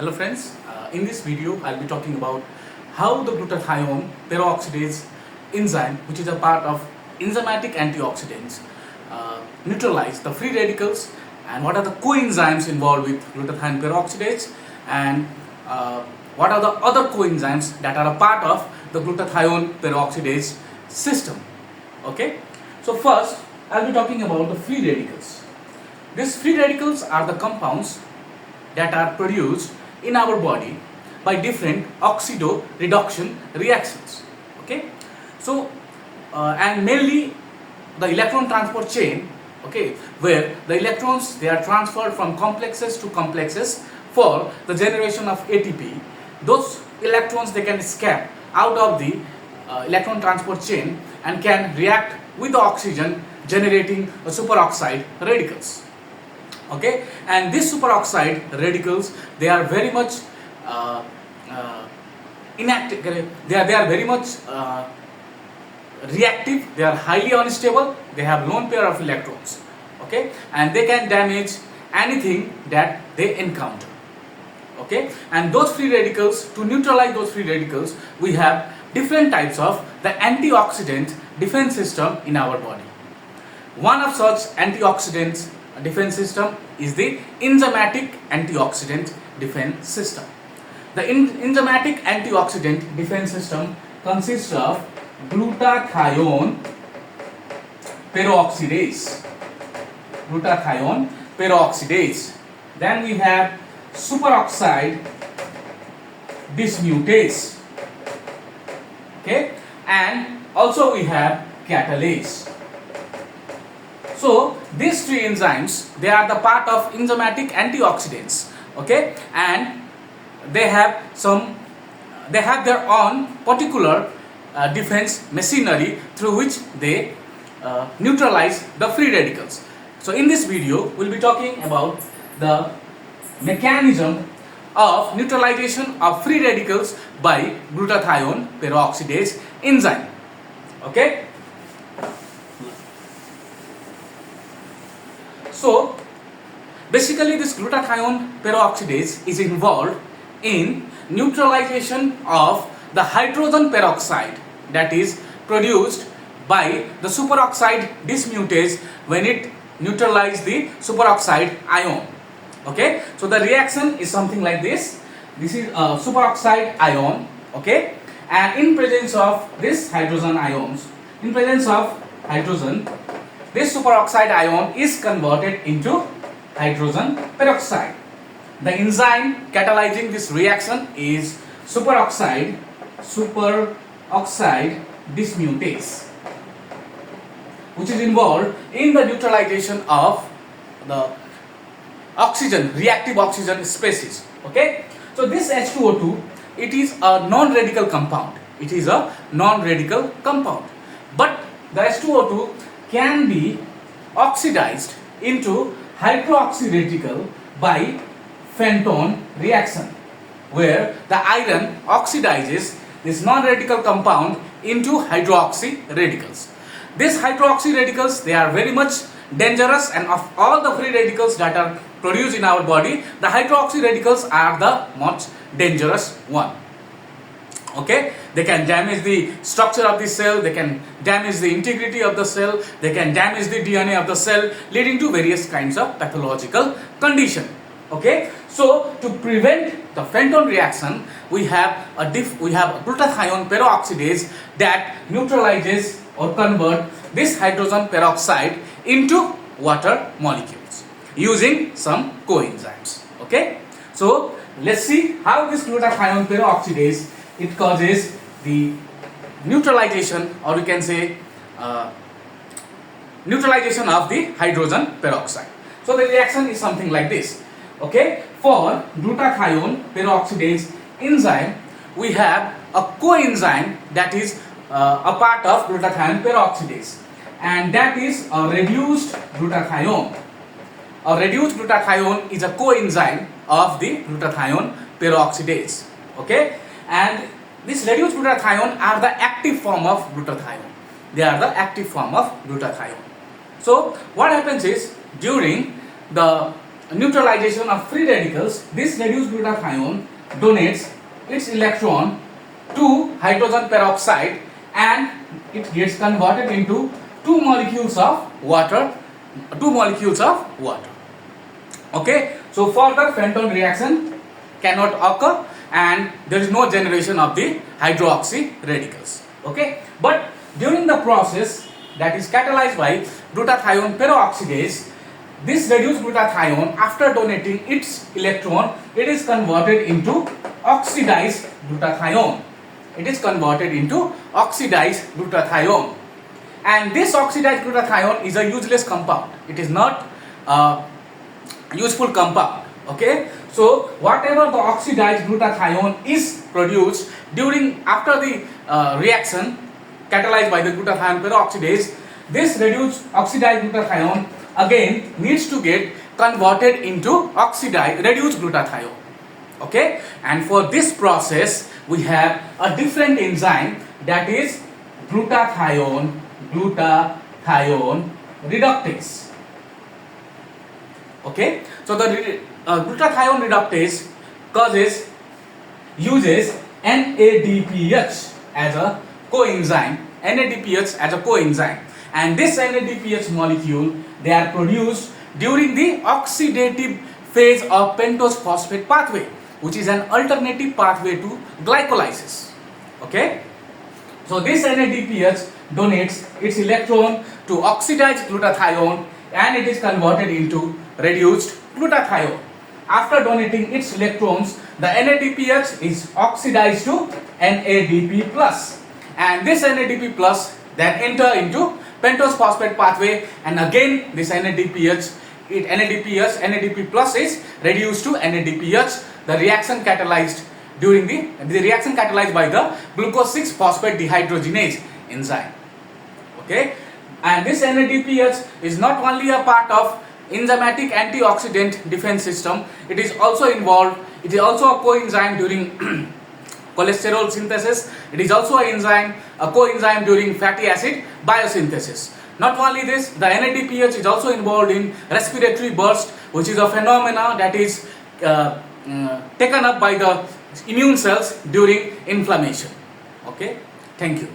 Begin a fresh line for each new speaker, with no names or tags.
Hello friends, in this video I'll be talking about how the glutathione peroxidase enzyme, which is a part of enzymatic antioxidants, neutralize the free radicals, and what are the coenzymes involved with glutathione peroxidase, and what are the other coenzymes that are a part of the glutathione peroxidase system. Okay, so first I'll be talking about the free radicals. These free radicals are the compounds that are produced in our body by different oxido-reduction reactions. Okay, so and mainly the electron transport chain, okay, where the electrons, they are transferred from complexes to complexes for the generation of ATP. Those electrons, they can escape out of the electron transport chain and can react with the oxygen, generating a superoxide radicals. Okay, and these superoxide radicals, they are very much inactive. They are very much reactive. They are highly unstable. They have lone pair of electrons. Okay, and they can damage anything that they encounter. Okay, and those free radicals, to neutralize those free radicals, we have different types of the antioxidant defense system in our body. One of such antioxidants defense system is the enzymatic antioxidant defense system. The enzymatic antioxidant defense system consists of glutathione peroxidase. Glutathione peroxidase. Then we have superoxide dismutase. Okay, and also we have catalase. So these three enzymes, they are the part of enzymatic antioxidants. Okay, and they have their own particular defense machinery through which they neutralize the free radicals. So in this video we'll be talking about the mechanism of neutralization of free radicals by glutathione peroxidase enzyme. Okay, so basically this glutathione peroxidase is involved in neutralization of the hydrogen peroxide that is produced by the superoxide dismutase when it neutralizes the superoxide ion. Okay, so the reaction is something like this. This is a superoxide ion. Okay, and in presence of this hydrogen ions, in presence of hydrogen, this superoxide ion is converted into hydrogen peroxide. The enzyme catalyzing this reaction is superoxide dismutase, which is involved in the neutralization of the oxygen, reactive oxygen species. Okay, so this H2O2, it is a non-radical compound. It is a non-radical compound, but the H2O2 can be oxidized into hydroxy radical by Fenton reaction, where the iron oxidizes this non-radical compound into hydroxy radicals. These hydroxy radicals, they are very much dangerous, and of all the free radicals that are produced in our body, the hydroxy radicals are the most dangerous one. Okay, they can damage the structure of the cell, they can damage the integrity of the cell, they can damage the DNA of the cell, leading to various kinds of pathological condition. Okay, so to prevent the Fenton reaction, we have a glutathione peroxidase that neutralizes or convert this hydrogen peroxide into water molecules using some coenzymes. Okay, so let's see how this glutathione peroxidase, it causes the neutralization, or we can say neutralization of the hydrogen peroxide. So the reaction is something like this. Okay, for glutathione peroxidase enzyme, we have a coenzyme that is a part of glutathione peroxidase, and that is a reduced glutathione. A reduced glutathione is a coenzyme of the glutathione peroxidase. Okay, and this reduced glutathione are the active form of glutathione. They are the active form of glutathione. So what happens is, during the neutralization of free radicals, this reduced glutathione donates its electron to hydrogen peroxide and it gets converted into two molecules of water. Okay, so further Fenton reaction cannot occur and there is no generation of the hydroxy radicals. Okay, but during the process that is catalyzed by glutathione peroxidase, this reduced glutathione, after donating its electron, it is converted into oxidized glutathione. And this oxidized glutathione is a useless compound. It is not a useful compound. Okay, so whatever the oxidized glutathione is produced after the reaction catalyzed by the glutathione peroxidase, this reduced oxidized glutathione again needs to get converted into reduced glutathione. Okay, and for this process we have a different enzyme, that is glutathione reductase. Okay, so the glutathione reductase uses NADPH as a coenzyme, and this NADPH molecule, they are produced during the oxidative phase of pentose phosphate pathway, which is an alternative pathway to glycolysis. Okay, so this NADPH donates its electron to oxidized glutathione and it is converted into reduced glutathione. After donating its electrons, the NADPH is oxidized to NADP plus, and this NADP plus then enter into pentose phosphate pathway, and again this NADP plus is reduced to NADPH. The reaction catalyzed by the glucose 6 phosphate dehydrogenase enzyme. Okay, and this NADPH is not only a part of enzymatic antioxidant defense system, it is also a coenzyme during cholesterol synthesis. It is also a coenzyme during fatty acid biosynthesis. Not only this, the NADPH is also involved in respiratory burst, which is a phenomena that is taken up by the immune cells during inflammation. Okay, thank you.